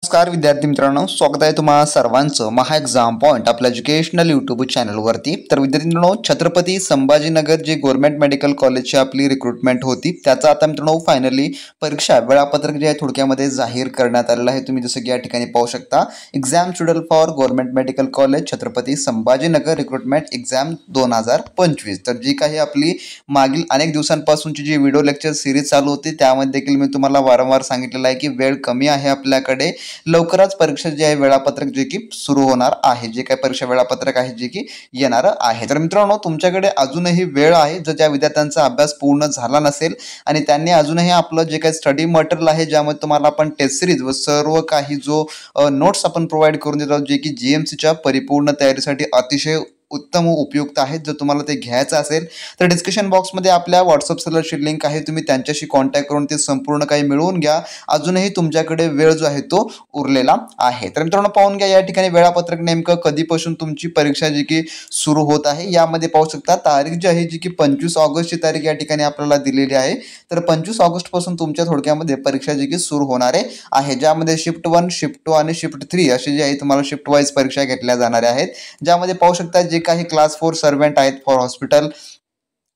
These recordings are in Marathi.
नमस्कार विद्यार्थी मित्रांनो, स्वागत आहे तुम्हा सर्वांचं महा एक्झाम पॉइंट आपल्या एज्युकेशनल यूट्यूब चॅनलवरती। तर विद्यार्थी मित्रांनो, छत्रपती संभाजीनगर जे गव्हर्नमेंट मेडिकल कॉलेजची आपली रिक्रुटमेंट होती त्याचा आता मित्रांनो फायनली परीक्षा वेळापत्रक जे आहे थोडक्यामध्ये जाहीर करण्यात आलेलं आहे। तुम्ही जसं की या ठिकाणी पाहू शकता, exam schedule for government medical college Chhatrapati Sambhajinagar recruitment exam 2025। तर जी काही आपली मागील अनेक दिवसांपासूनची जी व्हिडिओ लेक्चर सिरीज चालू होती त्यामध्ये देखील मी तुम्हाला वारंवार सांगितलेलं आहे की वेळ कमी आहे आपल्याकडे, लवकरच परीक्षा जे आहे वेळापत्रक जे की सुरू होणार आहे, जे काही परीक्षा वेळापत्रक आहे जे की येणार आहे। तर मित्रांनो, तुमच्याकडे अजूनही वेळ आहे। जर ज्या विद्यार्थ्यांचा अभ्यास पूर्ण झाला नसेल आणि त्यांनी अजूनही आपलं जे काही स्टडी मटेरियल आहे ज्यामध्ये तुम्हाला आपण टेस्ट सिरीज व सर्व काही जो नोट्स आपण प्रोव्हाइड करून देतो जे की जीएमसीच्या परिपूर्ण तयारीसाठी अतिशय उत्तम उपयुक्त आहेत। जर तुम्हाला ते घ्यायचं असेल तर डिस्क्रिप्शन बॉक्समध्ये आपल्या व्हॉट्सअप सर्व्हरची लिंक आहे, तुम्ही त्यांच्याशी कॉन्टॅक्ट करून ते संपूर्ण काही मिळवून घ्या। अजूनही तुमच्याकडे वेळ जो आहे तो उरलेला आहे। तर मित्रांनो, पाहून घ्या या ठिकाणी वेळापत्रक नेमकं कधीपासून तुमची परीक्षा जी की सुरू होत आहे। यामध्ये पाहू शकता तारीख जी आहे जी की 25 ऑगस्टची तारीख या ठिकाणी आपल्याला दिलेली आहे। तर 25 ऑगस्ट पासून तुमच्या थोडक्यामध्ये परीक्षा जी की सुरू होणार आहे, ज्यामध्ये शिफ्ट 1, शिफ्ट 2 आणि शिफ्ट 3 अशी जी आहे तुम्हाला शिफ्ट वाईज परीक्षा घेतल्या जाणार आहेत। ज्यामध्ये पाहू शकता जे काही क्लास 4 सर्व्हंट आहेत फॉर हॉस्पिटल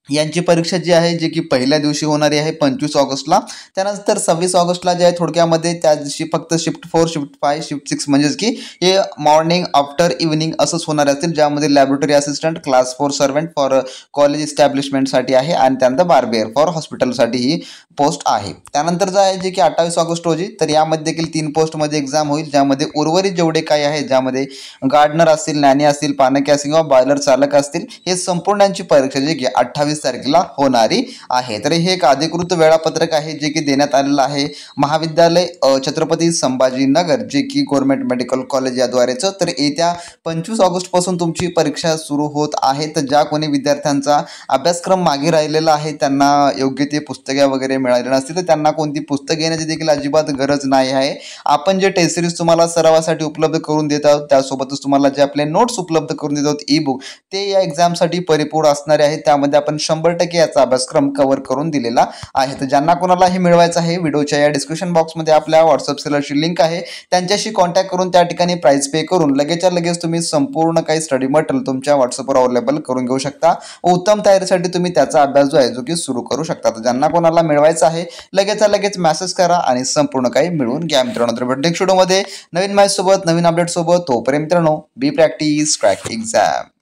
यांची परीक्षा जी आहे जी की पहिल्या दिवशी होणारी आहे 25 ऑगस्टला। त्यानंतर 26 ऑगस्टला जे आहे थोडक्यामध्ये त्या दिवशी फक्त शिफ्ट 4, शिफ्ट 5, शिफ्ट 6 म्हणजेच की हे मॉर्निंग आफ्टर इव्हनिंग असंच होणार असतील, ज्यामध्ये laboratory assistant class 4 servant for college इस्टॅब्लिशमेंटसाठी आहे आणि त्यानंतर बार्बियर फॉर हॉस्पिटलसाठी ही पोस्ट आहे। त्यानंतर जे आहे जे की 28 ऑगस्ट रोजी तर यामध्ये देखील 3 पोस्टमध्ये एक्झाम होईल, ज्यामध्ये उर्वरित जेवढे काही आहे ज्यामध्ये गार्डनर असतील, नॅनी असतील, पानके असतील किंवा बॉयलर चालक असतील, हे संपूर्णांची परीक्षा जी की 28 तारखेला होणारी आहे। तर हे एक अधिकृत वेळापत्रक आहे जे की देण्यात आलेलं आहे महाविद्यालय छत्रपती संभाजीनगर जे की गव्हर्नमेंट मेडिकल कॉलेज याद्वारेच। तर येत्या 25 ऑगस्ट पासून तुमची परीक्षा सुरू होत आहे। तर ज्या कोणी विद्यार्थ्यांचा अभ्यासक्रम मागे राहिलेला आहे, त्यांना योग्य ते पुस्तके वगैरे मिळाली नसतील तर त्यांना कोणती पुस्तक घेण्याची देखील अजिबात गरज नाही आहे। आपण जे टेस्ट सिरीज तुम्हाला सरावासाठी उपलब्ध करून देत आहोत, त्यासोबतच तुम्हाला जे आपले नोट्स उपलब्ध करून देत आहोत ई बुक, ते या एक्झामसाठी परिपूर्ण असणारे आहेत। त्यामध्ये आपण 100% याचा अभ्यासक्रम कव्हर करून दिलेला आहे। तर ज्यांना कोणाला हे मिळवायचं आहे, व्हिडिओच्या या डिस्क्रिप्शन बॉक्समध्ये आपल्या व्हॉट्सअप सेलरची लिंक आहे, त्यांच्याशी कॉन्टॅक्ट करून त्या ठिकाणी प्राइस पे करून लगेचच्या लगेच तुम्ही संपूर्ण काही स्टडी मटेरियल तुमच्या व्हॉट्सअपवर अवेलेबल करून घेऊ शकता। उत्तम तयारीसाठी तुम्ही त्याचा अभ्यास जो आहे जो की सुरू करू शकता। तर ज्यांना कोणाला मिळवायचं आहे लगेचच्या लगेच मेसेज करा आणि संपूर्ण काही मिळवून घ्या। मित्रांनो, तर नेक्स्ट व्हिडिओमध्ये नवीन माहिती सोबत नवीन अपडेट सोबत, तोपर्यंत मित्रांनो बी प्रॅक्टिस क्रॅक एक्झाम।